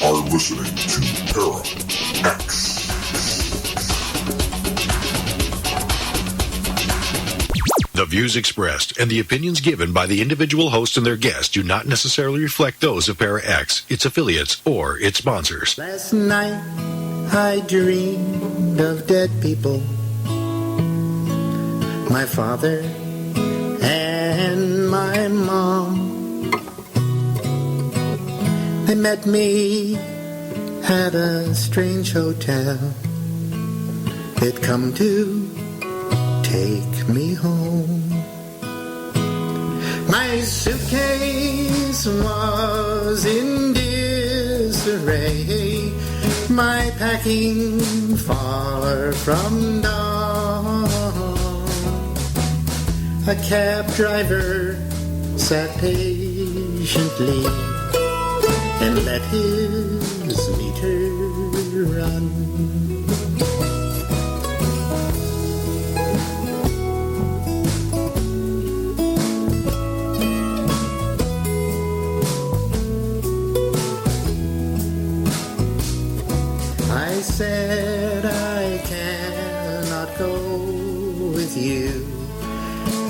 are listening to Para X. The views expressed and the opinions given by the individual host and their guests do not necessarily reflect those of Para X, its affiliates, or its sponsors. Last night I dreamed of dead people. My father and my mom. They met me at a strange hotel. They'd come to take me home. My suitcase was in disarray, my packing far from done. A cab driver sat patiently and let his meter run. I said I cannot go with you.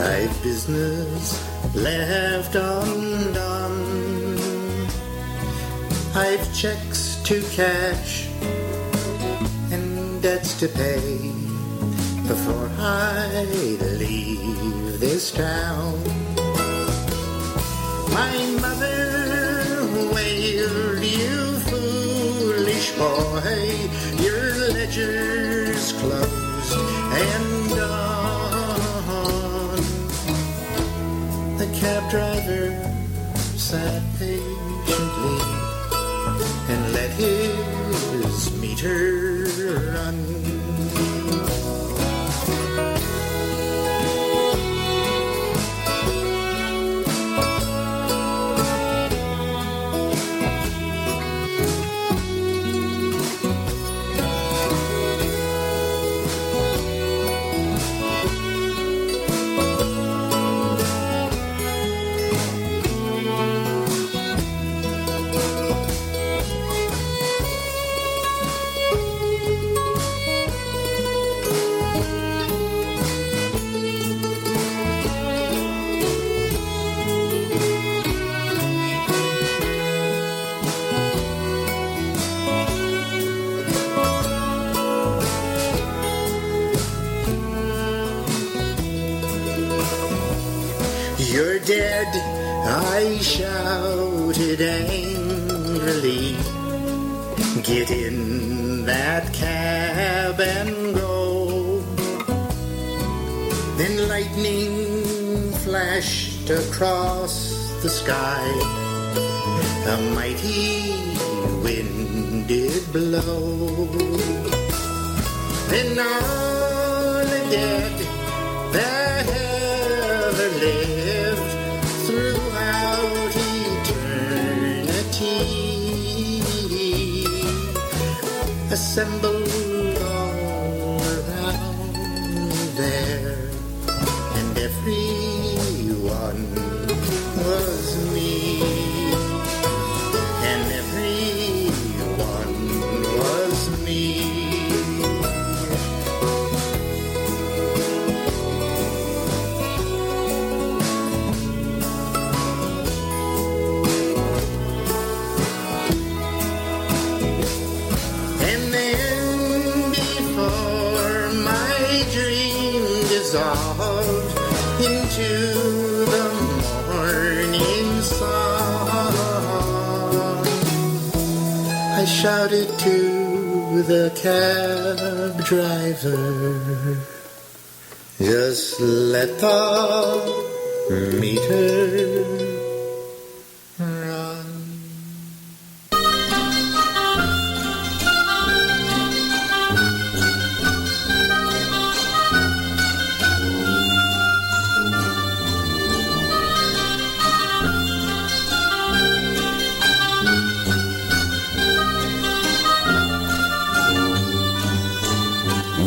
I've business left undone. I've checks to cash and debts to pay before I leave this town. My mother wailed, "You foolish boy, your ledger's closed and done." The cab driver sat patiently and let his meter run. "You're dead," I shouted angrily. "Get in that cab and go." Then lightning flashed across the sky. A mighty wind did blow. Then all the dead that ever lived throughout eternity assembled all around there, and everyone was me, and everyone was me. Dissolved into the morning sun, I shouted to the cab driver, "Just let the meter run."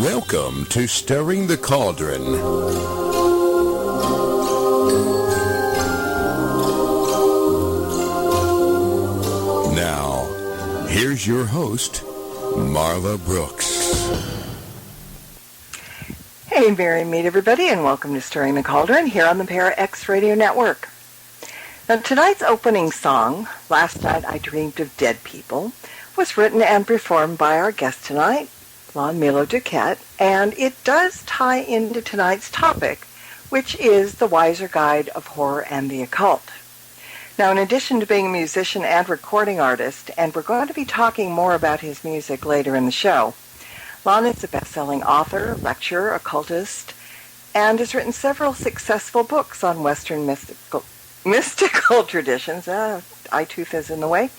Welcome to Stirring the Cauldron. here's your host, Marla Brooks. Hey, merry meet everybody, and welcome to Stirring the Cauldron here on the Para X Radio Network. Now, tonight's opening song, Last Night I Dreamed of Dead People, was written and performed by our guest tonight, Lon Milo DuQuette, and it does tie into tonight's topic, which is the Weiser Guide of Horror and the Occult. Now, in addition to being a musician and recording artist, and we're going to be talking more about his music later in the show, Lon is a best-selling author, lecturer, occultist, and has written several successful books on Western mystical traditions. Eye-tooth is in the way,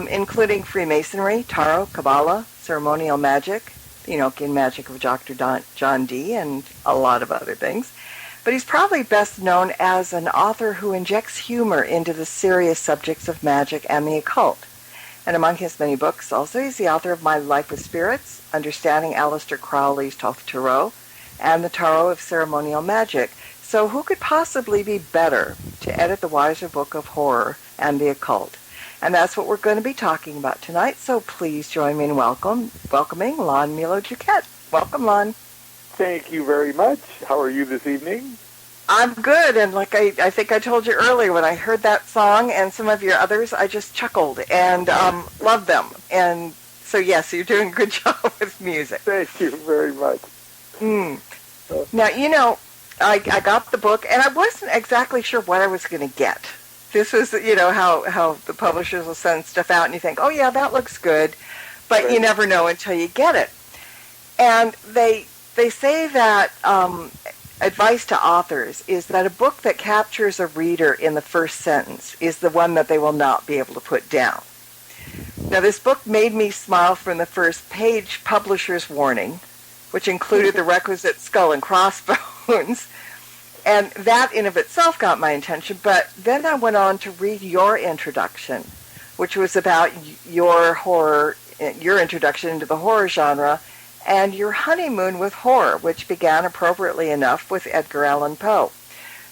including Freemasonry, Tarot, Kabbalah, ceremonial magic, the Enochian magic of Dr. John Dee, and a lot of other things. But he's probably best known as an author who injects humor into the serious subjects of magic and the occult. And among his many books, also, he's the author of My Life with Spirits, Understanding Aleister Crowley's Tarot, and the Tarot of Ceremonial Magic. So who could possibly be better to edit the Weiser Book of Horror and the Occult? And that's what we're going to be talking about tonight, so please join me in welcoming Lon Milo DuQuette. Welcome, Lon. Thank you very much. How are you this evening? I'm good, and like I think I told you earlier, when I heard that song and some of your others, I just chuckled and loved them. And so, yes, you're doing a good job with music. Thank you very much. Now, you know, I got the book, and I wasn't exactly sure what I was going to get. This was, you know, how the publishers will send stuff out, and you think, oh, yeah, that looks good, but right. You never know until you get it. And they say that advice to authors is that a book that captures a reader in the first sentence is the one that they will not be able to put down. Now, this book made me smile from the first page, publisher's warning, which included the requisite skull and crossbones, and that in of itself got my attention. But then I went on to read your introduction, which was about your introduction into the horror genre, and your honeymoon with horror, which began appropriately enough with Edgar Allan Poe.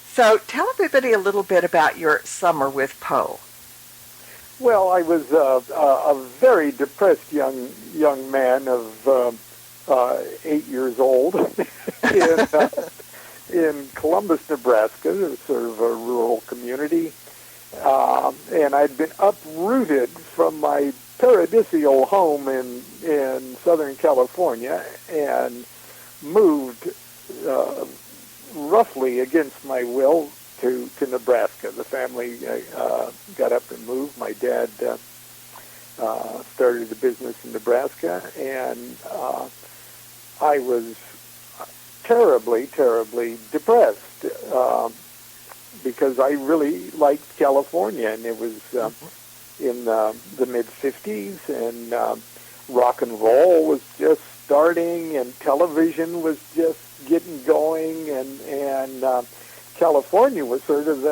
So tell everybody a little bit about your summer with Poe. Well, I was a very depressed young man of 8 years old in Columbus, Nebraska, sort of a rural community, and I'd been uprooted from my paradisial home in Southern California and moved roughly against my will to Nebraska. The family got up and moved. My dad started a business in Nebraska, and I was terribly, terribly depressed because I really liked California, and it was in the mid-'50s, and rock and roll was just starting, and television was just getting going, and California was sort of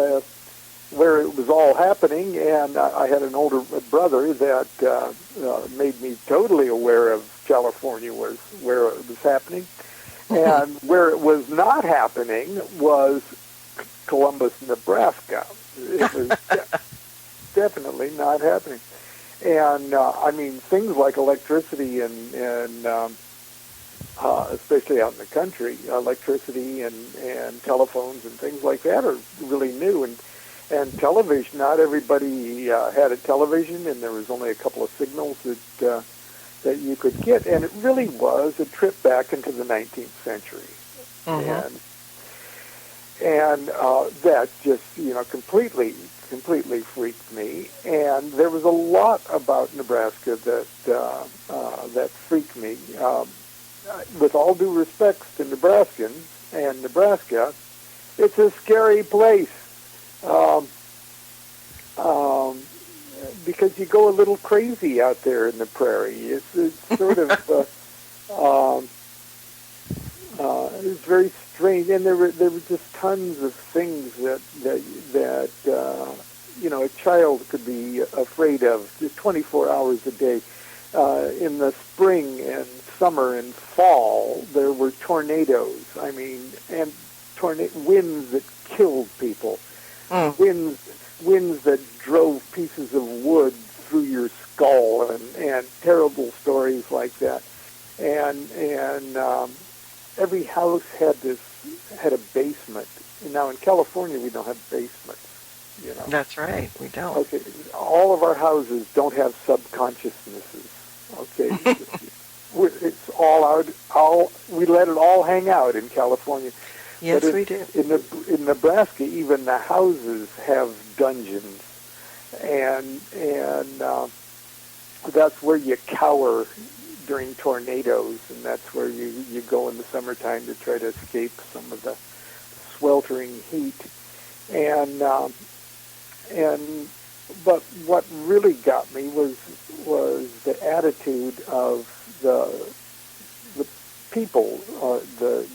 where it was all happening, and I had an older brother that made me totally aware of California was where it was happening, and where it was not happening was Columbus, Nebraska. It was definitely not happening. And, I mean, things like electricity and especially out in the country, electricity and telephones and things like that are really new. And television, not everybody had a television, and there was only a couple of signals that you could get. And it really was a trip back into the 19th century. Mm-hmm. And that just, completely freaked me. And there was a lot about Nebraska that freaked me. With all due respect to Nebraskans and Nebraska, it's a scary place because you go a little crazy out there in the prairie. It's sort of it's very strange, and there were just tons of things that a child could be afraid of just 24 hours a day. In the spring and summer and fall, there were tornadoes. I mean, and winds that killed people, winds that drove pieces of wood through your skull, and terrible stories like that. And every house had a basement. And now in California, we don't have basements. You know. That's right. We don't. Okay. All of our houses don't have subconsciousnesses. Okay. It's all out. We let it all hang out in California. Yes, but we do. In Nebraska, even the houses have dungeons, and that's where you cower during tornadoes, and that's where you go in the summertime to try to escape some of the sweltering heat. But what really got me was the attitude of the people,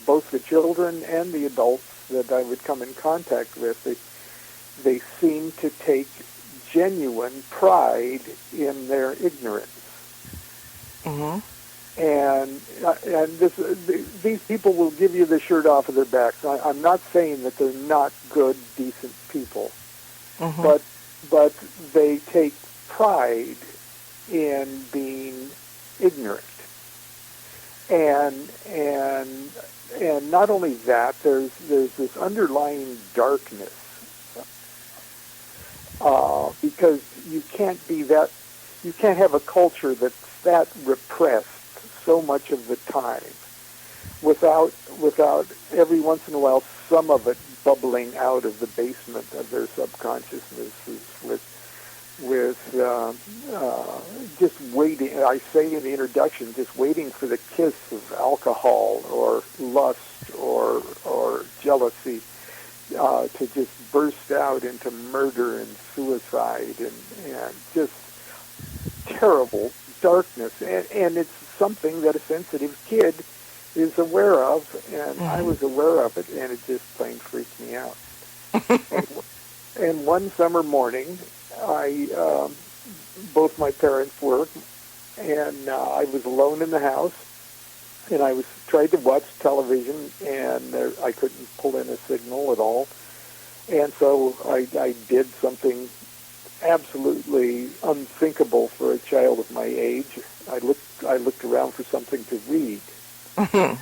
both the children and the adults that I would come in contact with. They seemed to take genuine pride in their ignorance. Mm-hmm. And these people will give you the shirt off of their backs. I'm not saying that they're not good, decent people, mm-hmm. but they take pride in being ignorant. And not only that, there's this underlying darkness, because you can't have a culture that's that repressed so much of the time without every once in a while some of it bubbling out of the basement of their subconsciousnesses with just waiting. I say in the introduction, just waiting for the kiss of alcohol or lust or jealousy to just burst out into murder and suicide and just terrible darkness. And it's something that a sensitive kid is aware of, and I was aware of it, and it just plain freaked me out. And one summer morning, both my parents worked, and I was alone in the house, and I tried to watch television, and I couldn't pull in a signal at all. And so I did something absolutely unthinkable for a child of my age. I looked around for something to read.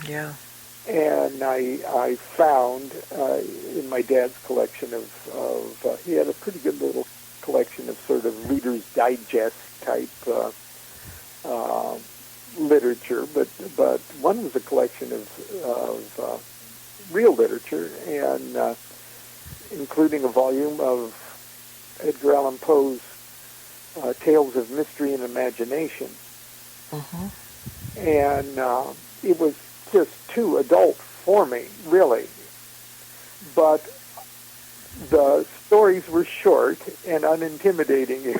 Yeah. And I found in my dad's collection of he had a pretty good little collection of sort of Reader's Digest type literature, but one was a collection of real literature, and including a volume of Edgar Allan Poe's Tales of Mystery and Imagination. Mm-hmm. And it was just too adult for me, really. But the stories were short and unintimidating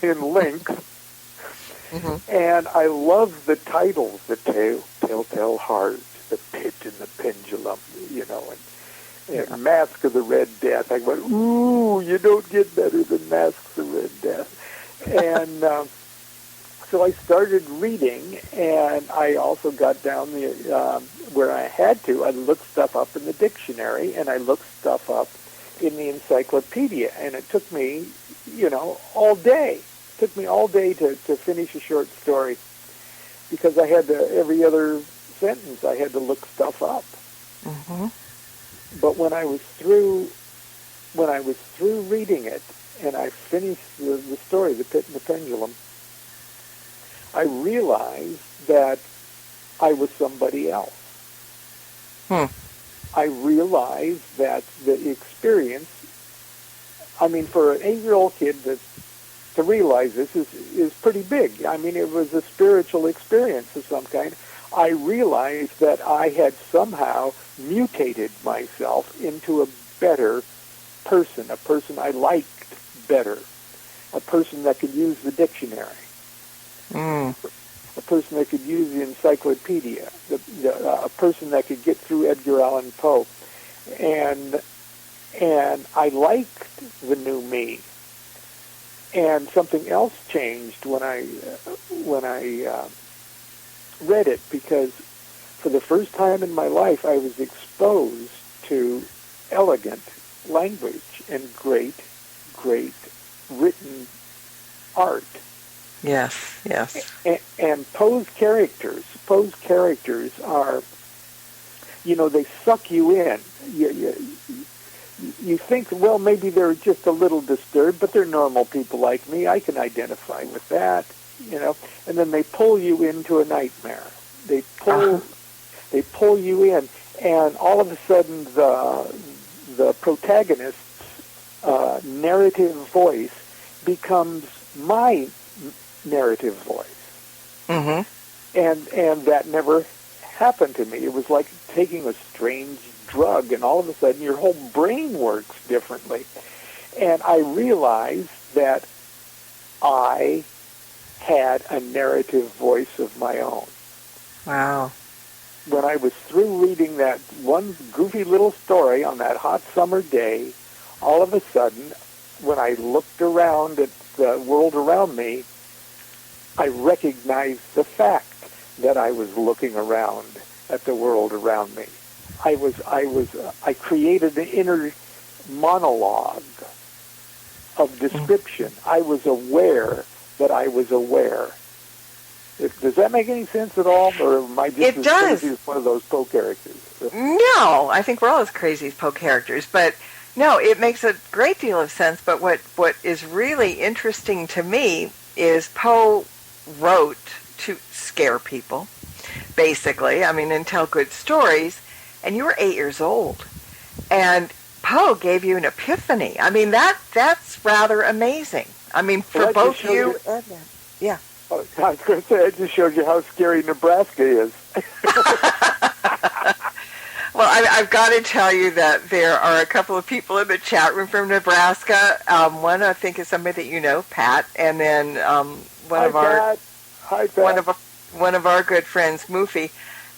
in length. Mm-hmm. And I loved the titles, The Telltale Heart, The Pit and the Pendulum, and Mask of the Red Death. I went, ooh, you don't get better than Masks of Red Death. And so I started reading, and I also got down where I had to. I looked stuff up in the dictionary, and I looked stuff up in the encyclopedia, and it took me, all day. It took me all day to finish a short story, because I had to, every other sentence, I had to look stuff up. Mm-hmm. But when I was through reading it, and I finished the story, The Pit and the Pendulum, I realized that I was somebody else. I realized that the experience, for an 8-year-old kid to realize this is pretty big. It was a spiritual experience of some kind. I realized that I had somehow mutated myself into a better person, a person I liked better, a person that could use the dictionary. A person that could use the encyclopedia, a person that could get through Edgar Allan Poe, and I liked the new me. And something else changed when I read it, because for the first time in my life I was exposed to elegant language and great written art. Yes, yes. And Poe's characters are, they suck you in. You think, well, maybe they're just a little disturbed, but they're normal people like me. I can identify with that, And then they pull you into a nightmare. They pull you in, and all of a sudden the protagonist's narrative voice becomes my narrative voice. Mm-hmm. And that never happened to me. It was like taking a strange drug, and all of a sudden your whole brain works differently. And I realized that I had a narrative voice of my own. Wow. When I was through reading that one goofy little story on that hot summer day, all of a sudden, when I looked around at the world around me, I recognized the fact that I was looking around at the world around me. I created an inner monologue of description. I was aware that I was aware. Does that make any sense at all, or am I just as crazy as one of those Poe characters? No, I think we're all as crazy as Poe characters, but no, it makes a great deal of sense. But what is really interesting to me is Poe wrote to scare people, basically. I mean, and tell good stories. And you were 8 years old, and Poe gave you an epiphany. I mean, that's rather amazing. I mean, for both you and them. Yeah. I was going to say, it just shows you how scary Nebraska is. Well, I've got to tell you that there are a couple of people in the chat room from Nebraska. One, I think, is somebody that you know, Pat, and then one of our good friends, Moofy.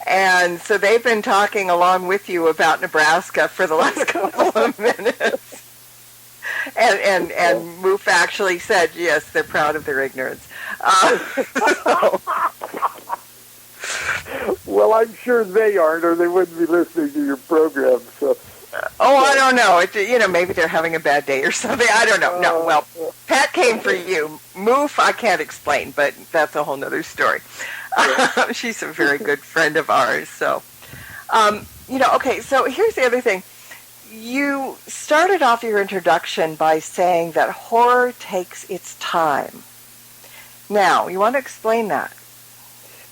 And so they've been talking along with you about Nebraska for the last couple of minutes. And Moof actually said, yes, they're proud of their ignorance. Well, I'm sure they aren't, or they wouldn't be listening to your program. So. I don't know. Maybe they're having a bad day or something. I don't know. No, well, Pat came for you. Moof, I can't explain, but that's a whole nother story. She's a very good friend of ours. So, okay, so here's the other thing. You started off your introduction by saying that horror takes its time. Now, you want to explain that?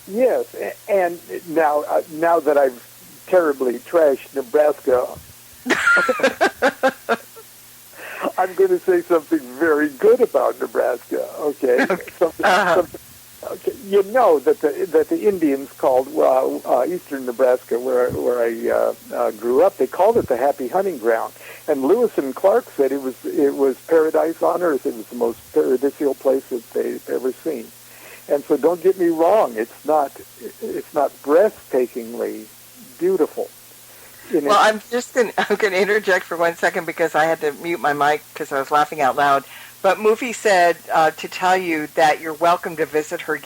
Yes, and now that I've terribly trashed Nebraska, I'm going to say something very good about Nebraska. Okay, okay. You know that the Indians called eastern Nebraska, where I grew up, they called it the Happy Hunting Ground. And Lewis and Clark said it was paradise on earth. It was the most paradisial place that they've ever seen. And so, don't get me wrong. It's not breathtakingly beautiful. Well, I'm going to interject for 1 second because I had to mute my mic because I was laughing out loud. But Moofy said to tell you that you're welcome to visit her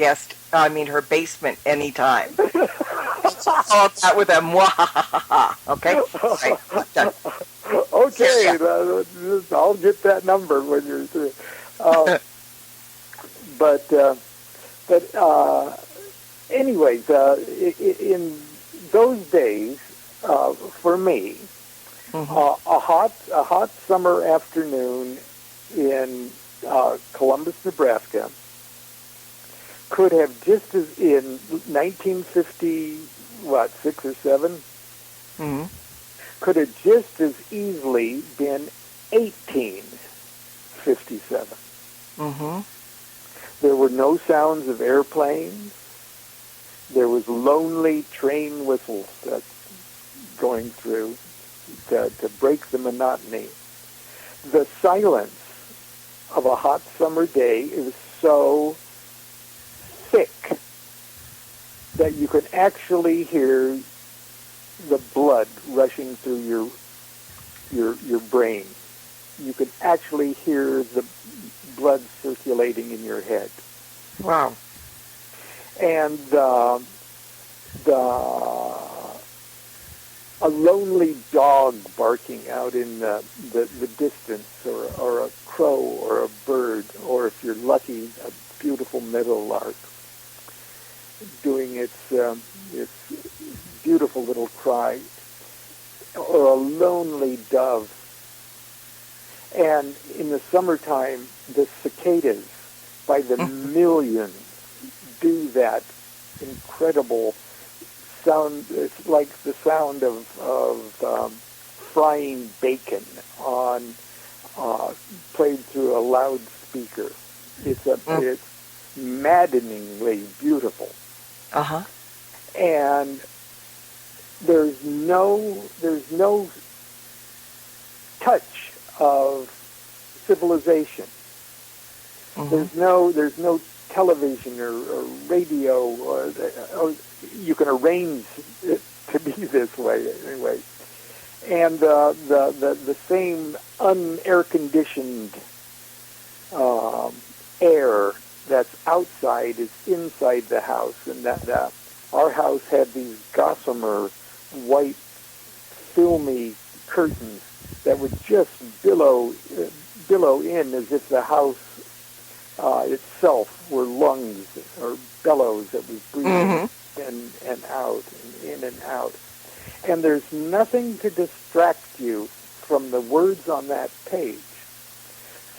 basement anytime. All that with a mwahaha. Okay? Right, done. Okay, I'll get that number when you're through. Anyways, in those days, for me, a hot summer afternoon in Columbus, Nebraska, could have just as in 1950, 6 or 7, could have just as easily been 1857. There were no sounds of airplanes. There was lonely train whistles going through to break the monotony. The silence of a hot summer day, it was so thick that you could actually hear the blood rushing through your brain. You could actually hear the blood circulating in your head. Wow. And a lonely dog barking out in the distance, or a crow or a bird, or if you're lucky, a beautiful meadowlark doing its beautiful little cry, or a lonely dove. And in the summertime, the cicadas by the millions do that incredible sound. It's like the sound of frying bacon on played through a loudspeaker. It's maddeningly beautiful. Uh-huh. And there's no touch of civilization. Mm-hmm. There's no television or radio, or you can arrange it to be this way anyway. And the same unair conditioned air that's outside is inside the house, and that our house had these gossamer white filmy curtains that would just billow in as if the house itself were lungs or bellows that was breathing in and out and in and out. And there's nothing to distract you from the words on that page.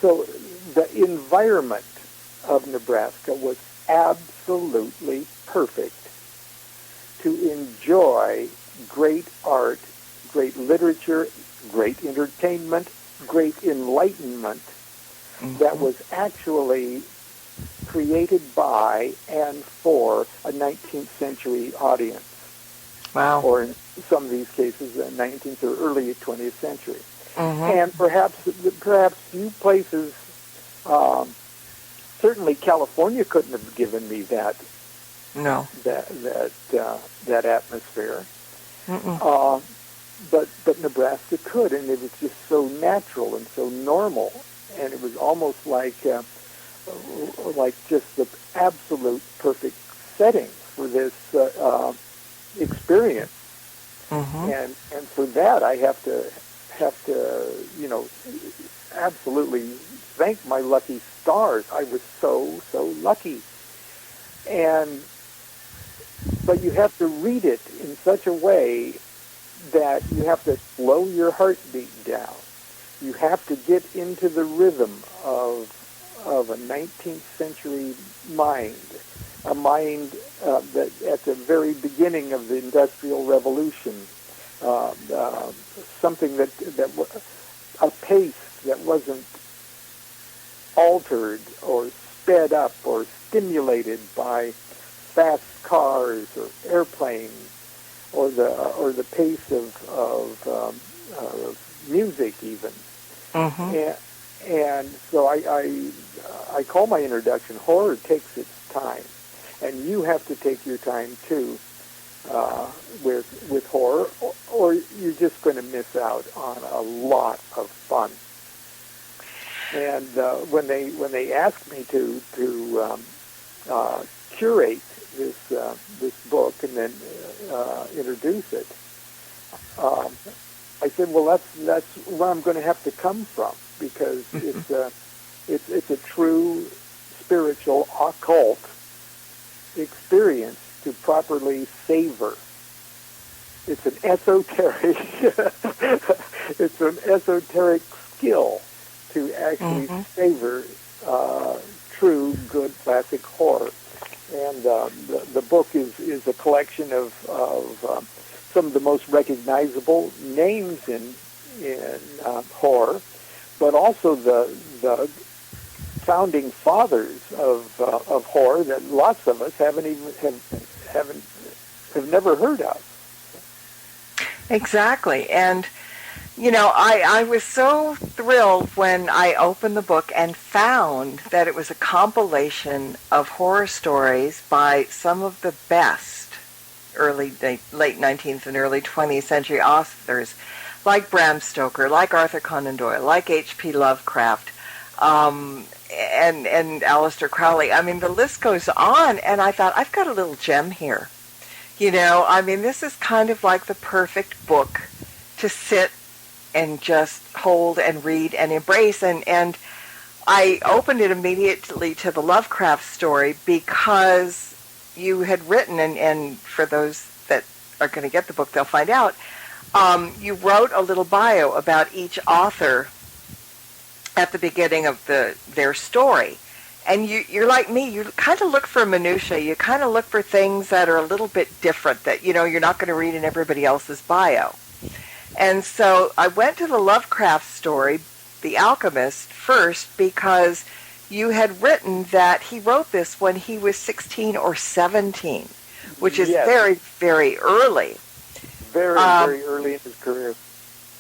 So the environment of Nebraska was absolutely perfect to enjoy great art, great literature, great entertainment, great enlightenment that was actually created by and for a 19th century audience. Wow. Or in some of these cases, the 19th or early 20th century. Mm-hmm. And perhaps few places, certainly California couldn't have given me that. No. That atmosphere. But Nebraska could, and it was just so natural and so normal, and it was almost like just the absolute perfect setting for this experience. And for that, I have to absolutely thank my lucky stars. I was so lucky. But you have to read it in such a way that you have to slow your heartbeat down. You have to get into the rhythm of a 19th century mind, a mind that at the very beginning of the Industrial Revolution, something that a pace that wasn't altered or sped up or stimulated by fast cars or airplanes, or the pace of music even. And so I call my introduction "Horror Takes Its Time," and you have to take your time too with horror, or you're just going to miss out on a lot of fun. And when they asked me to curate this book and then introduce it, I said, well, that's where I'm going to have to come from, because it's a true spiritual occult experience to properly savor. It's an esoteric skill to actually savor true, good, classic horror. And the book is a collection of some of the most recognizable names in horror, but also the founding fathers of horror that lots of us have never heard of. Exactly. And I was so thrilled when I opened the book and found that it was a compilation of horror stories by some of the best late 19th and early 20th century authors, like Bram Stoker, like Arthur Conan Doyle, like H.P. Lovecraft, and Aleister Crowley. I mean, the list goes on, and I thought, I've got a little gem here. This is kind of like the perfect book to sit and just hold and read and embrace. And I opened it immediately to the Lovecraft story because you had written, and for those that are going to get the book, they'll find out, you wrote a little bio about each author at the beginning of their story. And you're like me, you kind of look for minutiae. You kind of look for things that are a little bit different that, you're not going to read in everybody else's bio. And so I went to the Lovecraft story, The Alchemist, first because you had written that he wrote this when he was 16 or 17, which is very, very early. Very, very early in his career.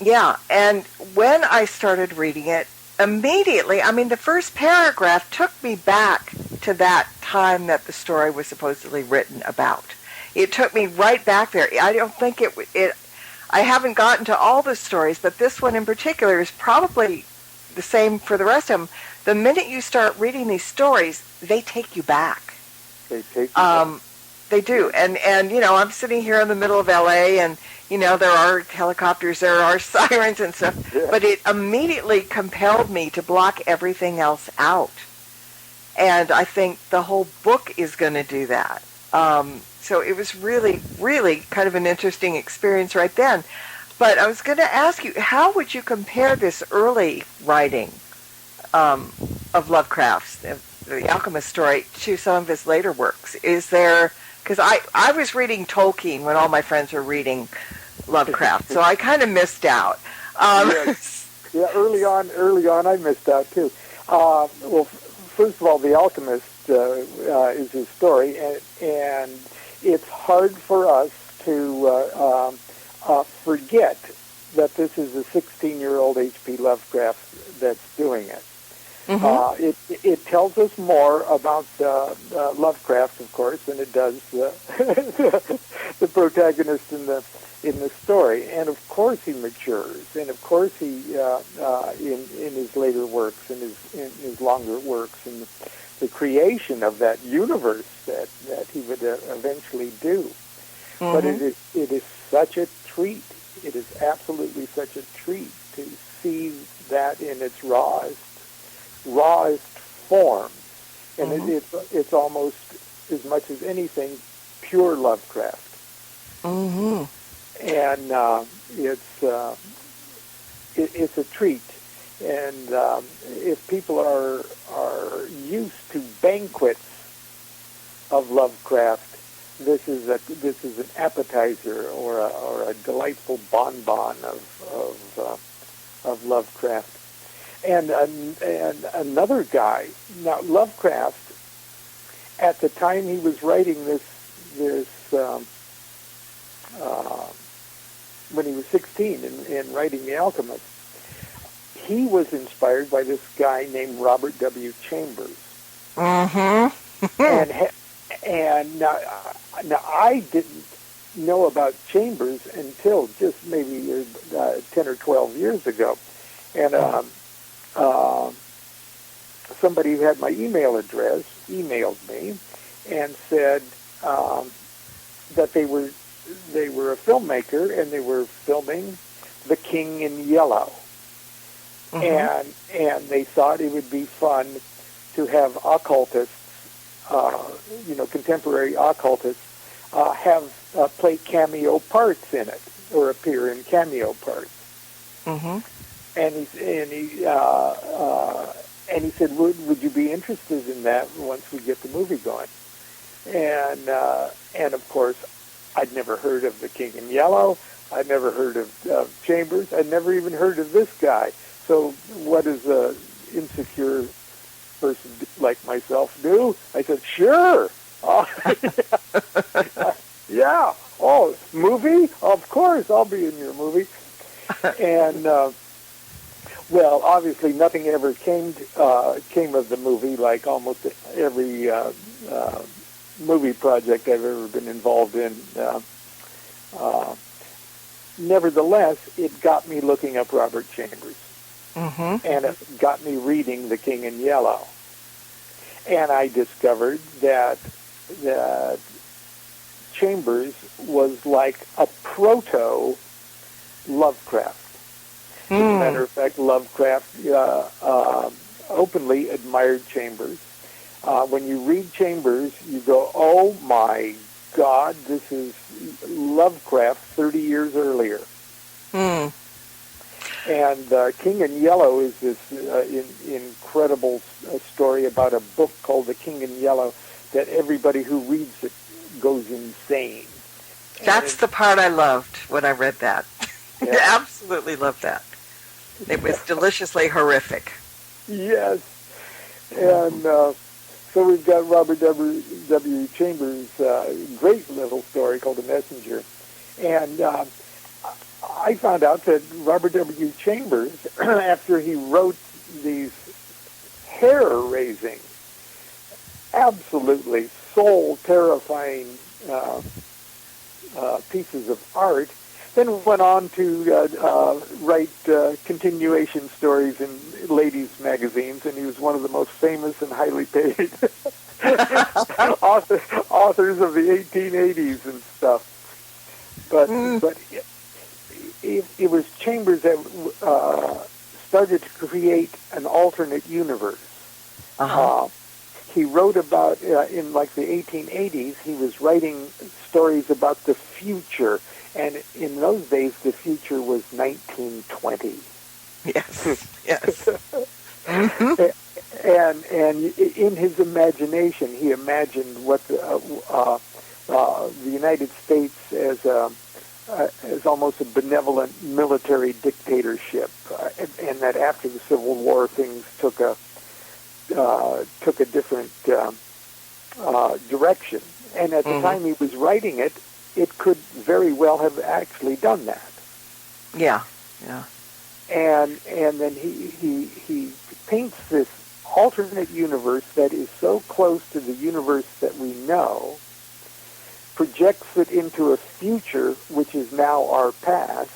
Yeah, and when I started reading it, immediately, the first paragraph took me back to that time that the story was supposedly written about. It took me right back there. I don't think I haven't gotten to all the stories, but this one in particular is probably the same for the rest of them. The minute you start reading these stories, they take you back. They take you back. They do. And I'm sitting here in the middle of L.A., and there are helicopters, there are sirens and stuff, but it immediately compelled me to block everything else out. And I think the whole book is going to do that. So it was really, really kind of an interesting experience right then. But I was going to ask you, how would you compare this early writing of Lovecraft's, The Alchemist story, to some of his later works? Is there... Because I was reading Tolkien when all my friends were reading Lovecraft, so I kind of missed out. Yeah, early on, I missed out too. Well, first of all, The Alchemist is his story, and it's hard for us to forget that this is a 16-year-old H.P. Lovecraft that's doing it. Mm-hmm. It tells us more about Lovecraft, of course, than it does the protagonist in the story. And of course he matures, and of course he in his later works, in his longer works, and the creation of that universe that he would eventually do. Mm-hmm. But it is such a treat. It is absolutely such a treat to see that in its rawest form, and mm-hmm. it's almost, as much as anything, pure Lovecraft. Mm-hmm. And it's a treat. And if people are used to banquets of Lovecraft, this is an appetizer or a delightful bonbon of Lovecraft. And another guy. Now, Lovecraft, at the time he was writing this when he was 16 and writing The Alchemist, he was inspired by this guy named Robert W. Chambers. Mm-hmm. and now I didn't know about Chambers until just maybe 10 or 12 years ago, and somebody who had my email address emailed me and said that they were a filmmaker and they were filming The King in Yellow. Mm-hmm. And they thought it would be fun to have occultists, contemporary occultists, play cameo parts in it, or appear in cameo parts. Mm-hmm. And he said, would you be interested in that once we get the movie going? And of course, I'd never heard of The King in Yellow. I'd never heard of Chambers. I'd never even heard of this guy. So what does an insecure person like myself do? I said, sure. Yeah. Oh, movie? Of course, I'll be in your movie. And well, obviously, nothing ever came of the movie, like almost every movie project I've ever been involved in. Nevertheless, it got me looking up Robert Chambers, mm-hmm. and it got me reading The King in Yellow, and I discovered that Chambers was like a proto Lovecraft. As a matter of fact, Lovecraft openly admired Chambers. When you read Chambers, you go, oh my God, this is Lovecraft 30 years earlier. Hmm. And King in Yellow is this incredible story about a book called The King in Yellow that everybody who reads it goes insane. That's the part I loved when I read that. Yeah. Absolutely loved that. It was deliciously horrific. Yes. And so we've got Robert W. Chambers' great little story called The Messenger. And I found out that Robert W. Chambers, after he wrote these hair-raising, absolutely soul-terrifying pieces of art, then went on to write continuation stories in ladies' magazines, and he was one of the most famous and highly paid authors of the 1880s and stuff. But it was Chambers that started to create an alternate universe. Uh-huh. He wrote about, in like the 1880s, he was writing stories about the future. And in those days, the future was 1920. Yes, yes. And in his imagination, he imagined what the United States as almost a benevolent military dictatorship, and that after the Civil War, things took a different direction. And at the time he was writing it, it could very well have actually done that. Yeah, yeah. And then he paints this alternate universe that is so close to the universe that we know, projects it into a future which is now our past,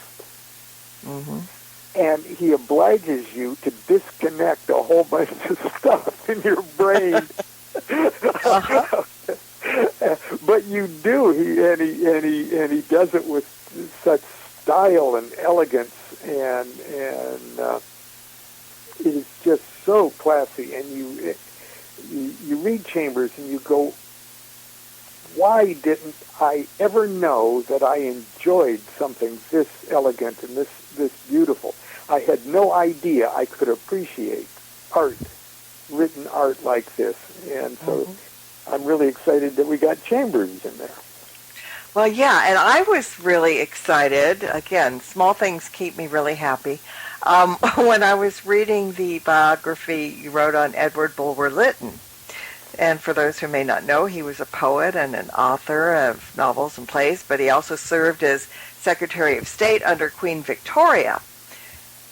and he obliges you to disconnect a whole bunch of stuff in your brain. But you do. He does it with such style and elegance, and it is just so classy. And you read Chambers and you go, why didn't I ever know that I enjoyed something this elegant and this beautiful? I had no idea I could appreciate written art like this, and so I'm really excited that we got Chambers in there. Well, yeah, and I was really excited. Again, small things keep me really happy. When I was reading the biography you wrote on Edward Bulwer-Lytton. And for those who may not know, he was a poet and an author of novels and plays, but he also served as Secretary of State under Queen Victoria.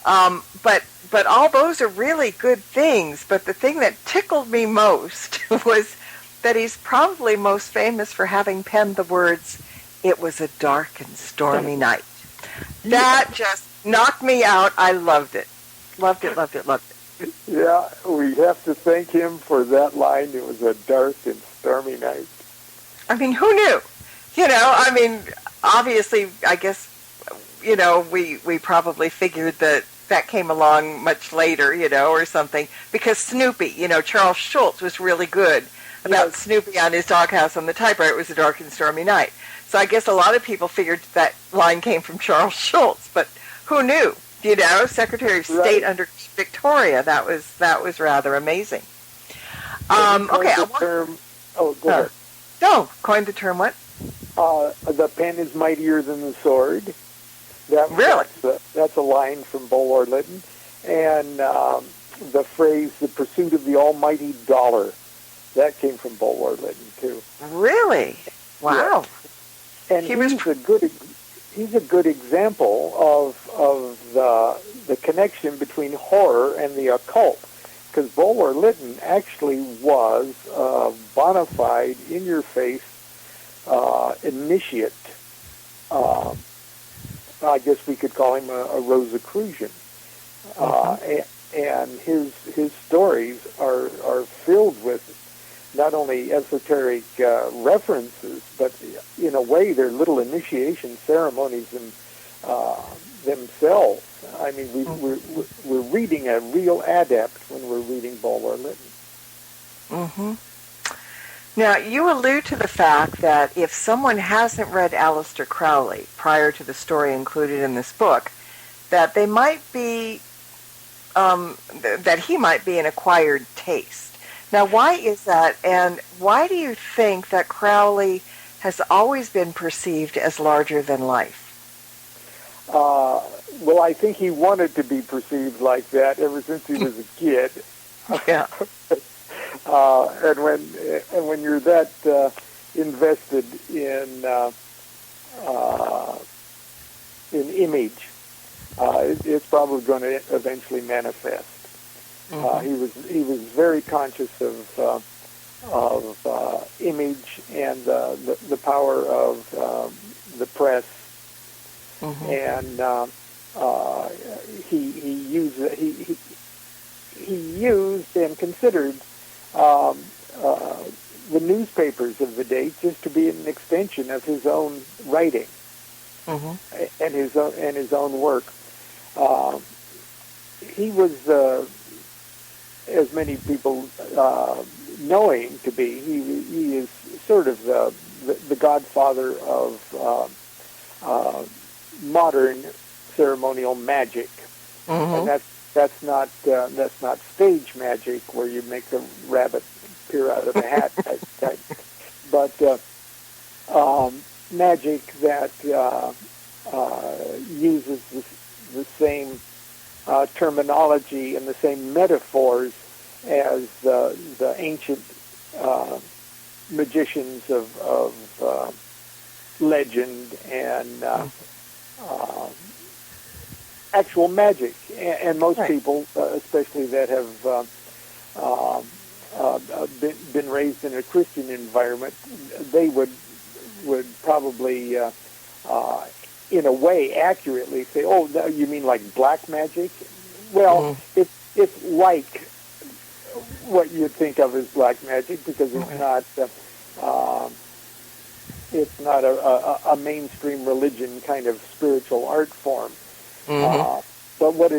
But all those are really good things, but the thing that tickled me most was that he's probably most famous for having penned the words, "It was a dark and stormy night." That just knocked me out. I loved it. Loved it, loved it, loved it. Yeah, we have to thank him for that line. It was a dark and stormy night. I mean, who knew? Obviously, I guess, we probably figured that came along much later, or something, because Snoopy, Charles Schulz was really good about Snoopy on his doghouse on the typewriter. It was a dark and stormy night. So I guess a lot of people figured that line came from Charles Schulz, but who knew? Secretary of State under Victoria. That was rather amazing. Okay. Go ahead. No, coined the term what? The pen is mightier than the sword. Really? That's a line from Bulwer-Lytton. And the phrase, the pursuit of the almighty dollar, that came from Bulwer-Lytton, too. Really? Wow. Yeah. And he's a good example of the connection between horror and the occult, because Bulwer-Lytton actually was a bona fide, in-your-face initiate. I guess we could call him a Rosicrucian. And his stories are filled with not only esoteric references, but in a way they're little initiation ceremonies themselves. I mean, we're reading a real adept when when we're reading Bulwer-Lytton. Mm-hmm. Now, you allude to the fact that if someone hasn't read Aleister Crowley prior to the story included in this book, that they might be, that he might be an acquired taste. Now, why is that, and why do you think that Crowley has always been perceived as larger than life? Well, I think he wanted to be perceived like that ever since he was a kid. Yeah. And when you're that invested in image, it's probably going to eventually manifest. Mm-hmm. He was very conscious of image and the power of the press, mm-hmm. and he used and considered the newspapers of the day just to be an extension of his own writing, mm-hmm. and his own work. He was, as many people know him to be, he is sort of the godfather of modern ceremonial magic, Mm-hmm. and that's not stage magic where you make a rabbit appear out of a hat type. But magic that uses the same terminology and the same metaphors as the ancient magicians of legend and actual magic. And most right. people, especially that have been raised in a Christian environment, they would probably, in a way, accurately say, "Oh, you mean like black magic?" Well, mm-hmm. it's like what you'd think of as black magic, because it's not a mainstream religion kind of spiritual art form. Mm-hmm. But when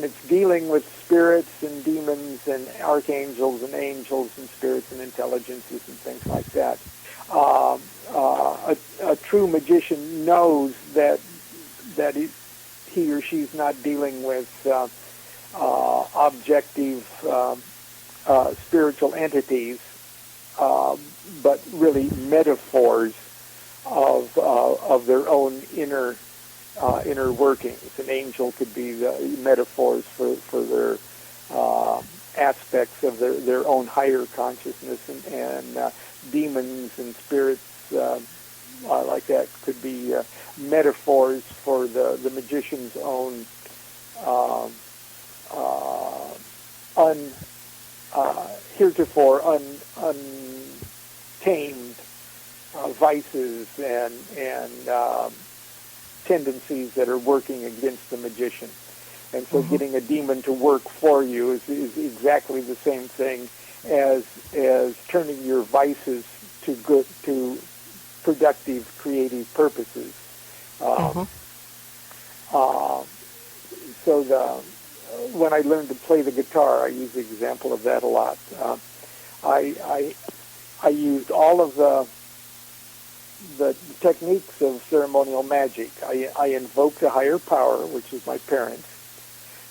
it's dealing with spirits and demons and archangels and angels and spirits and intelligences and things like that, a true magician knows that he or she's not dealing with objective spiritual entities, but really metaphors of their own inner workings. An angel could be the metaphors for their aspects of their own higher consciousness, and demons and spirits like that could be metaphors for the magician's own heretofore untamed vices and tendencies that are working against the magician. And so getting a demon to work for you is exactly the same thing as turning your vices to productive, creative purposes. So when I learned to play the guitar, I use the example of that a lot. I used all of the techniques of ceremonial magic. I invoked a higher power, which is my parents,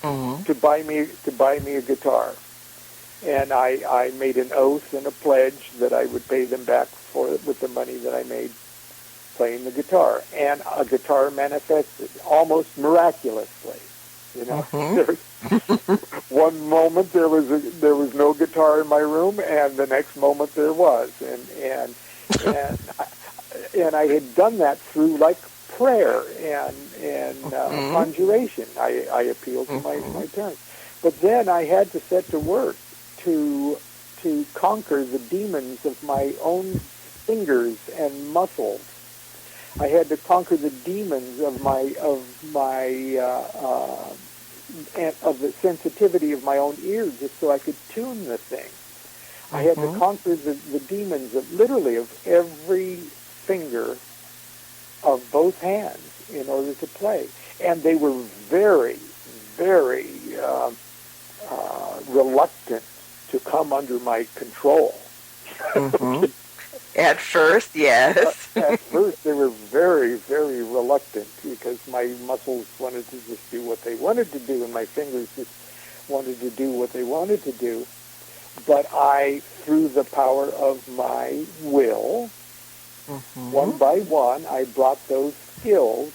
to buy me a guitar, and I made an oath and a pledge that I would pay them back with the money that I made playing the guitar, and a guitar manifested almost miraculously. You know, one moment there was no guitar in my room, and the next moment there was, and I had done that through like prayer and conjuration. I appealed to my parents, but then I had to set to work to conquer the demons of my own fingers and muscles. I had to conquer the demons of the sensitivity of my own ear, just so I could tune the thing. I had to conquer the demons of every finger of both hands in order to play. And they were very, very reluctant to come under my control. Mm-hmm. At first, yes. At first, they were very, very reluctant because my muscles wanted to just do what they wanted to do, and my fingers just wanted to do what they wanted to do. But I, through the power of my will, one by one, I brought those skills,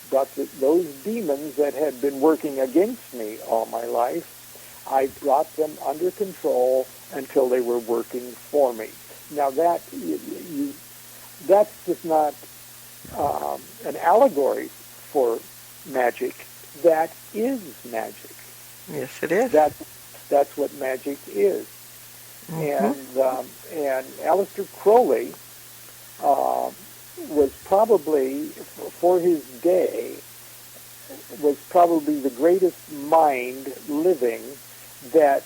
those demons that had been working against me all my life, I brought them under control until they were working for me. Now that's just not an allegory for magic. That is magic. Yes, it is. That's what magic is. And Aleister Crowley was probably, for his day, was probably the greatest mind living that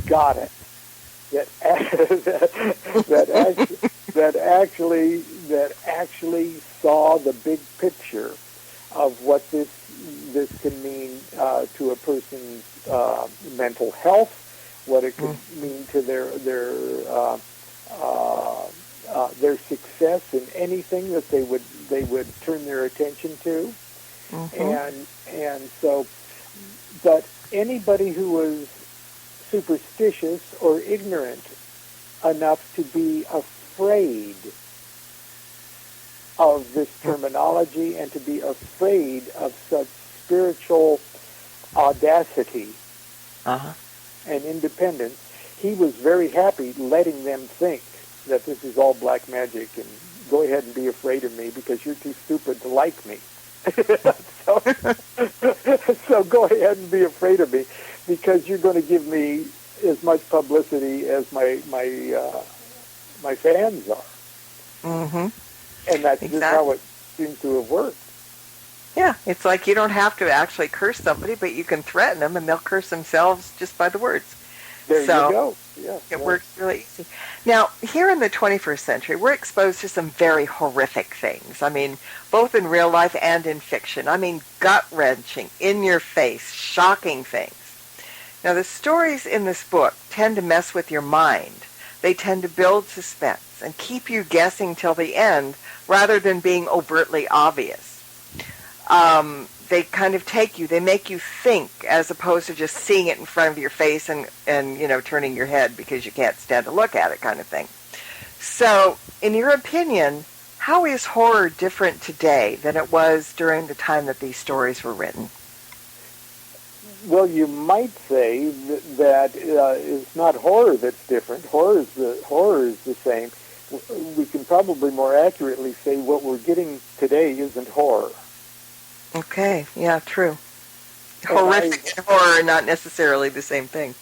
got it. That actually saw the big picture of what this can mean to a person's mental health, what it could mean to their success in anything that they would turn their attention to, and so, but anybody who was superstitious or ignorant enough to be afraid of this terminology and to be afraid of such spiritual audacity and independence, he was very happy letting them think that this is all black magic and go ahead and be afraid of me because you're too stupid to like me. So go ahead and be afraid of me because you're going to give me as much publicity as my fans are. And that's just how it seems to have worked. Yeah, it's like you don't have to actually curse somebody, but you can threaten them, and they'll curse themselves just by the words. There you go. Yeah, it works really easy. Now, here in the 21st century, we're exposed to some very horrific things. I mean, both in real life and in fiction. I mean, gut-wrenching, in-your-face, shocking things. Now, the stories in this book tend to mess with your mind. They tend to build suspense and keep you guessing till the end rather than being overtly obvious. They kind of they make you think as opposed to just seeing it in front of your face and turning your head because you can't stand to look at it kind of thing. So, in your opinion, how is horror different today than it was during the time that these stories were written? Well, you might say that it's not horror that's different. Horror is the same. We can probably more accurately say what we're getting today isn't horror. Okay, yeah, true. Horrific and horror are not necessarily the same thing.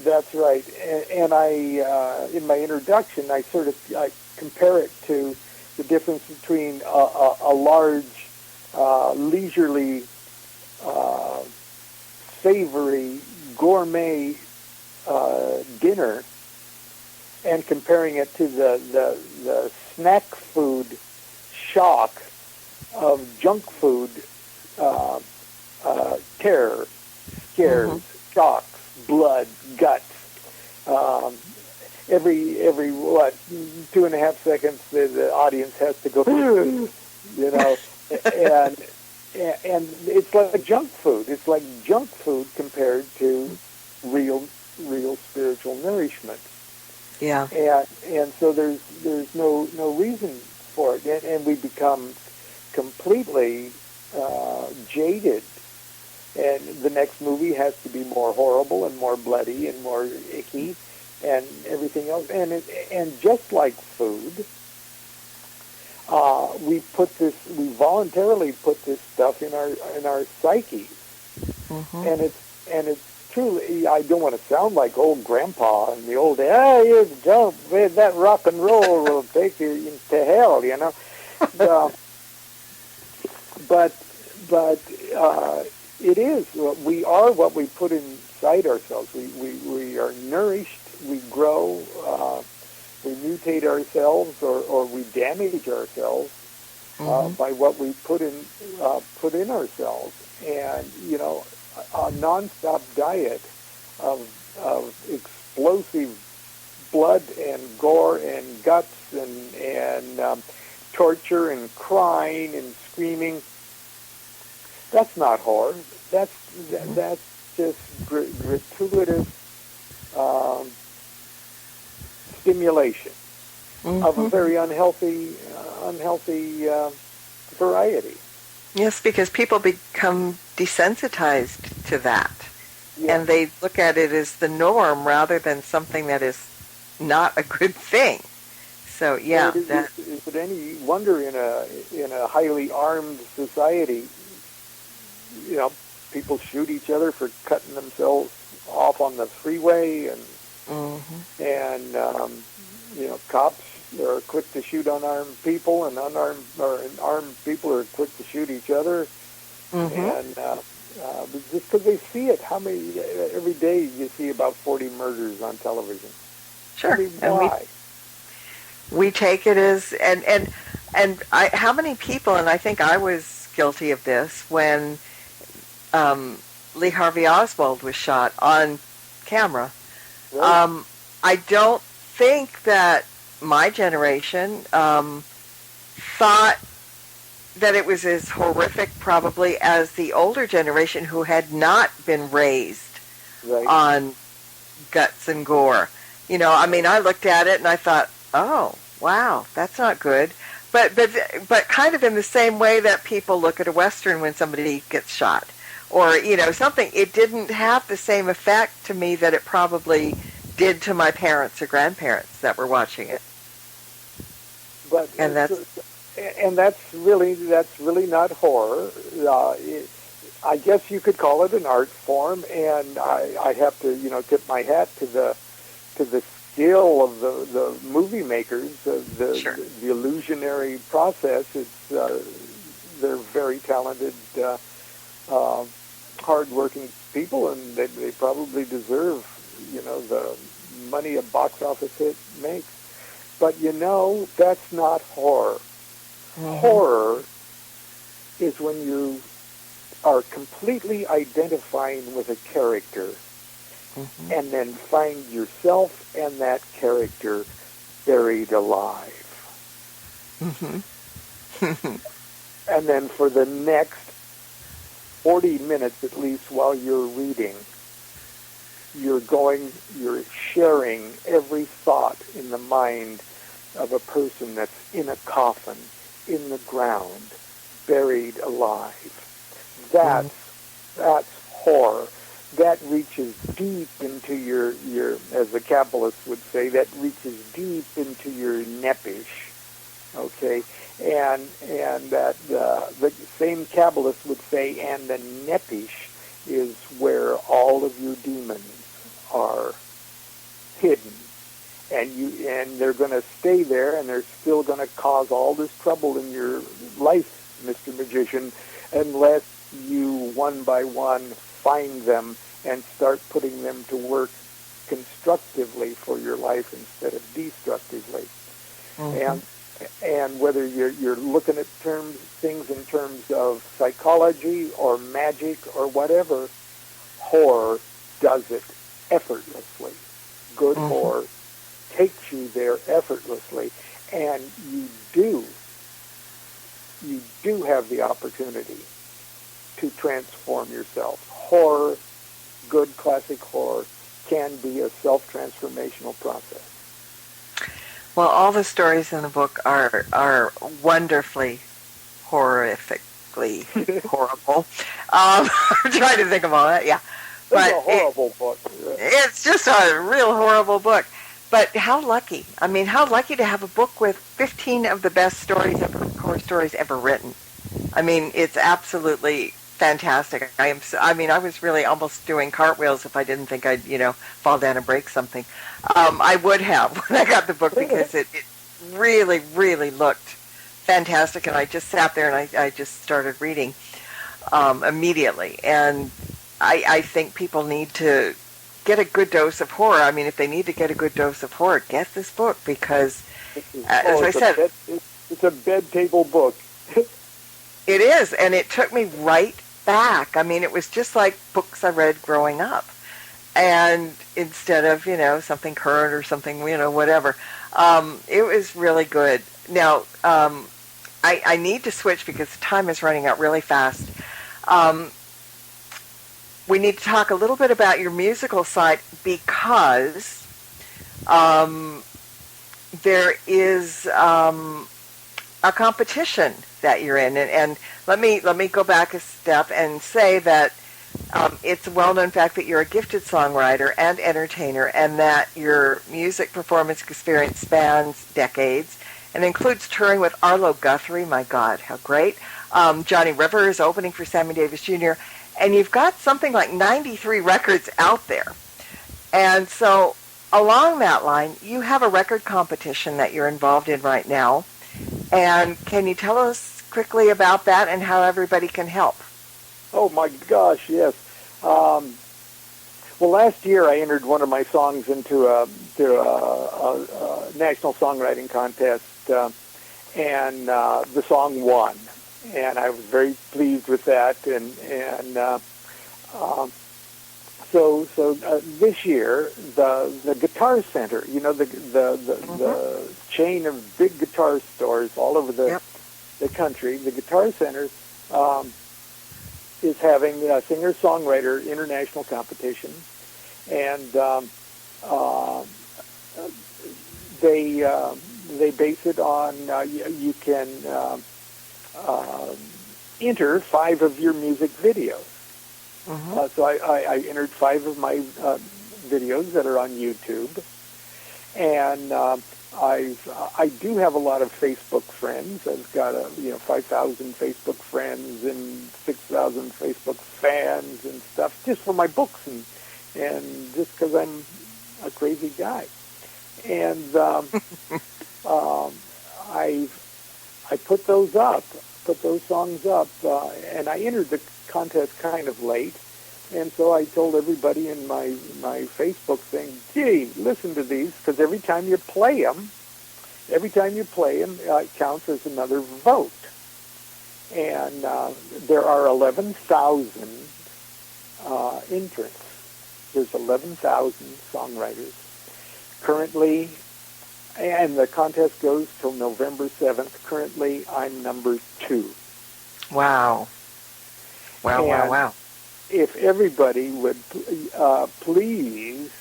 That's right. And I, in my introduction, I compare it to the difference between a large, leisurely, savory, gourmet dinner, and comparing it to the snack food shock of junk food, terror, scares, shocks, blood, guts. Every 2.5 seconds, the audience has to go, and it's like junk food. It's like junk food compared to real spiritual nourishment. Yeah. And so there's no reason for it, and we become completely jaded. And the next movie has to be more horrible and more bloody and more icky and everything else. And just like food, we voluntarily put this stuff in our psyches, and it's truly. I don't want to sound like old grandpa and the old you don't that rock and roll will take you to hell, but it is. We are what we put inside ourselves. We are nourished. We grow. We mutate ourselves, or we damage ourselves by what we put in ourselves. And a nonstop diet of explosive blood and gore and guts and torture and crying and screaming. That's not horror. That's just gratuitous stimulation of a very unhealthy variety. Yes, because people become desensitized to that. Yeah. And they look at it as the norm rather than something that is not a good thing. So, yeah. Is it any wonder in a highly armed society, people shoot each other for cutting themselves off on the freeway, and cops are quick to shoot unarmed people, and armed people are quick to shoot each other, and just because they see it. How many every day you see about 40 murders on television? Sure. I mean, why? We take it as how many people, and I think I was guilty of this when Lee Harvey Oswald was shot on camera. Right. I don't think that my generation thought that it was as horrific probably as the older generation who had not been raised on guts and gore. I looked at it and I thought, oh, wow, that's not good. But kind of in the same way that people look at a Western when somebody gets shot. Or, something. It didn't have the same effect to me that it probably did to my parents or grandparents that were watching it. That's really not horror. I guess you could call it an art form, and I have to tip my hat to the skill of the movie makers, the illusionary process. They're very talented, hard-working people, and they probably deserve the money a box office hit makes. But that's not horror. Horror is when you are completely identifying with a character and then find yourself and that character buried alive. And then for the next 40 minutes at least while you're reading, you're sharing every thought in the mind of a person that's in a coffin, in the ground, buried alive. That's horror. That reaches deep into your, as the Kabbalists would say, that reaches deep into your nepish, okay? And that the same Kabbalist would say, and the nepish is where all of your demons are hidden. And they're going to stay there, and they're still going to cause all this trouble in your life, Mr. Magician, unless you one by one find them and start putting them to work constructively for your life instead of destructively. And whether you're looking at things in terms of psychology or magic or whatever, horror does it effortlessly. Good horror takes you there effortlessly, and you do have the opportunity to transform yourself. Horror, good classic horror, can be a self-transformational process. Well, all the stories in the book are wonderfully horrifically horrible. I'm trying to think of all that, yeah. But it's a horrible book. It's just a real horrible book. But how lucky. I mean, how lucky to have a book with 15 of the best horror stories ever written. I mean, it's absolutely fantastic. I was really almost doing cartwheels if I didn't think I'd, fall down and break something. I would have when I got the book because it really, really looked fantastic. And I just sat there and I just started reading immediately. And I think people need to get a good dose of horror. I mean, if they need to get a good dose of horror, get this book because, as I said... It's a bed table book. It is, and it took me right back. I mean, it was just like books I read growing up. and instead of, something current or something, whatever. It was really good. Now, I need to switch because time is running out really fast. We need to talk a little bit about your musical side because there is a competition that you're in, and let me go back a step and say that it's a well-known fact that you're a gifted songwriter and entertainer, and that your music performance experience spans decades and includes touring with Arlo Guthrie. My God, how great! Johnny Rivers opening for Sammy Davis Jr., and you've got something like 93 records out there. And so along that line, you have a record competition that you're involved in right now. And can you tell us quickly about that and how everybody can help? Oh, my gosh, yes. Well, last year I entered one of my songs into a national songwriting contest, and the song won. And I was very pleased with that. So this year, the Guitar Center, the chain of big guitar stores all over the country, the Guitar Center is having a singer-songwriter international competition, and they base it on you can enter 5 of your music videos. So I entered 5 of my videos that are on YouTube, and I do have a lot of Facebook friends. I've got 5,000 Facebook friends and 6,000 Facebook fans and stuff, just for my books and just because I'm a crazy guy. And I put those songs up, and I entered the contest kind of late, and so I told everybody in my Facebook thing, gee, listen to these, because every time you play them, it counts as another vote. And there are 11,000 entrants. There's 11,000 songwriters currently, and the contest goes till November 7th. Currently, I'm number 2. Wow. Wow. If everybody would please,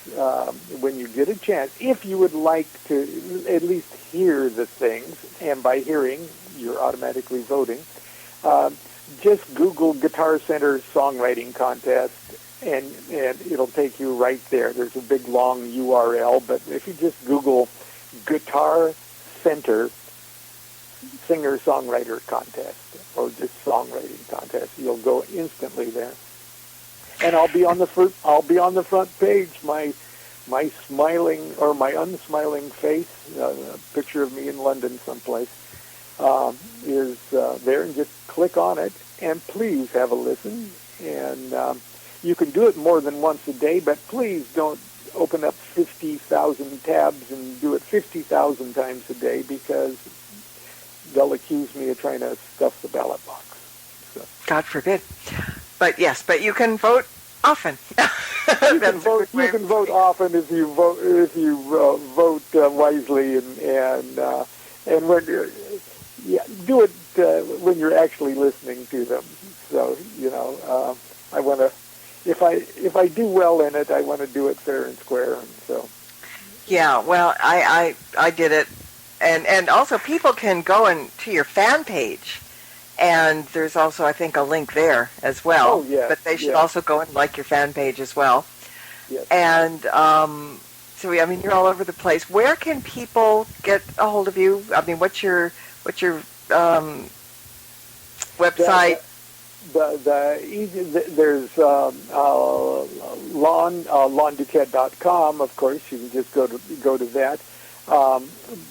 when you get a chance, if you would like to at least hear the things, and by hearing, you're automatically voting, just Google Guitar Center Songwriting Contest, and it'll take you right there. There's a big, long URL, but if you just Google Guitar Center Singer-Songwriter Contest, or just Songwriting Contest, you'll go instantly there. And I'll be on the front page. My smiling or my unsmiling face, a picture of me in London someplace, is there, and just click on it. And please have a listen. And you can do it more than once a day, but please don't open up 50,000 tabs and do it 50,000 times a day, because they'll accuse me of trying to stuff the ballot box. So. God forbid. But yes, but you can vote often. You can vote often if you vote wisely, and when do it when you're actually listening to them. So I want to. If I do well in it, I want to do it fair and square, and so. Yeah, well, I did it, and also people can go to your fan page, and there's also, I think, a link there as well. Oh, yes. But they should also go and like your fan page as well. Yes. And so I mean, you're all over the place. Where can people get a hold of you? I mean, what's your website? There's LonDuQuette.com. Of course, you can just go to that.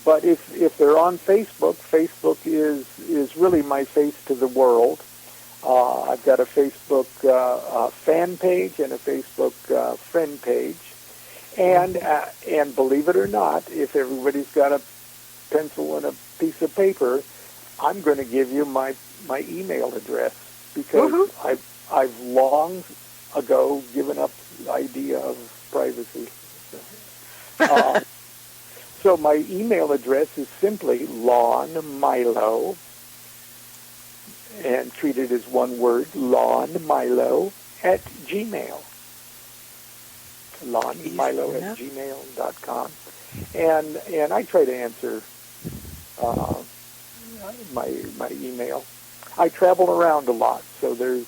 But if they're on Facebook, Facebook is really my face to the world. I've got a Facebook fan page and a Facebook friend page, and believe it or not, if everybody's got a pencil and a piece of paper, I'm going to give you my email address, because I've long ago given up idea of privacy. So my email address is simply Lon Milo, and treated as one word, Lon Milo at Gmail. LonMilo@gmail.com. And I try to answer my email. I travel around a lot, so there's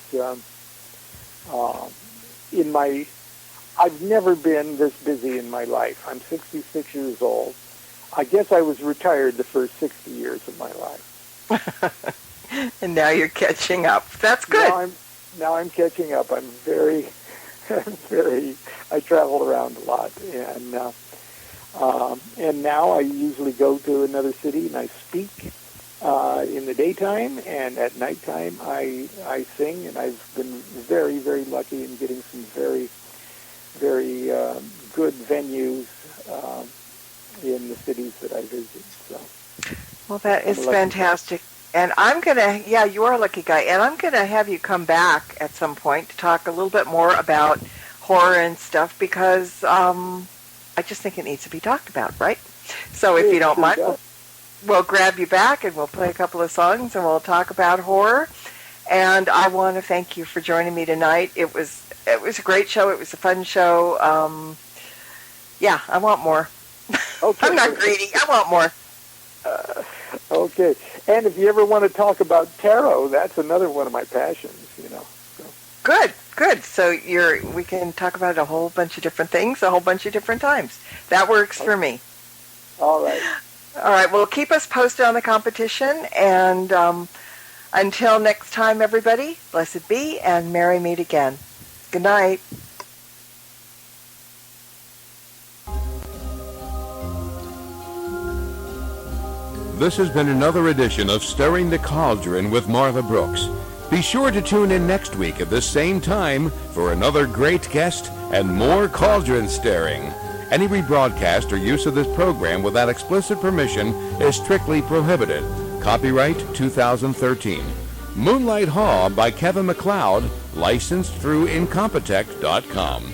I've never been this busy in my life. I'm 66 years old. I guess I was retired the first 60 years of my life. And now you're catching up. That's good. Now I'm catching up. I'm very, I travel around a lot. And now I usually go to another city and I speak in the daytime, and at nighttime I sing, and I've been very, very lucky in getting some very, very good venues in the cities that I visit. So, well, that is fantastic. And I'm going to, you are a lucky guy, and I'm going to have you come back at some point to talk a little bit more about horror and stuff, because I just think it needs to be talked about, right? So if you don't mind, we'll grab you back and we'll play a couple of songs and we'll talk about horror. And I want to thank you for joining me tonight. It was a great show. It was a fun show. I want more. Okay. I'm not greedy. I want more. Okay. And if you ever want to talk about tarot, that's another one of my passions, So. Good. So we can talk about a whole bunch of different things, a whole bunch of different times. That works for me. All right. All right. Well, keep us posted on the competition, and until next time, everybody, blessed be, and merry meet again. Good night. This has been another edition of Stirring the Cauldron with Martha Brooks. Be sure to tune in next week at this same time for another great guest and more cauldron stirring. Any rebroadcast or use of this program without explicit permission is strictly prohibited. Copyright 2013. Moonlight Haw by Kevin MacLeod, licensed through Incompetech.com.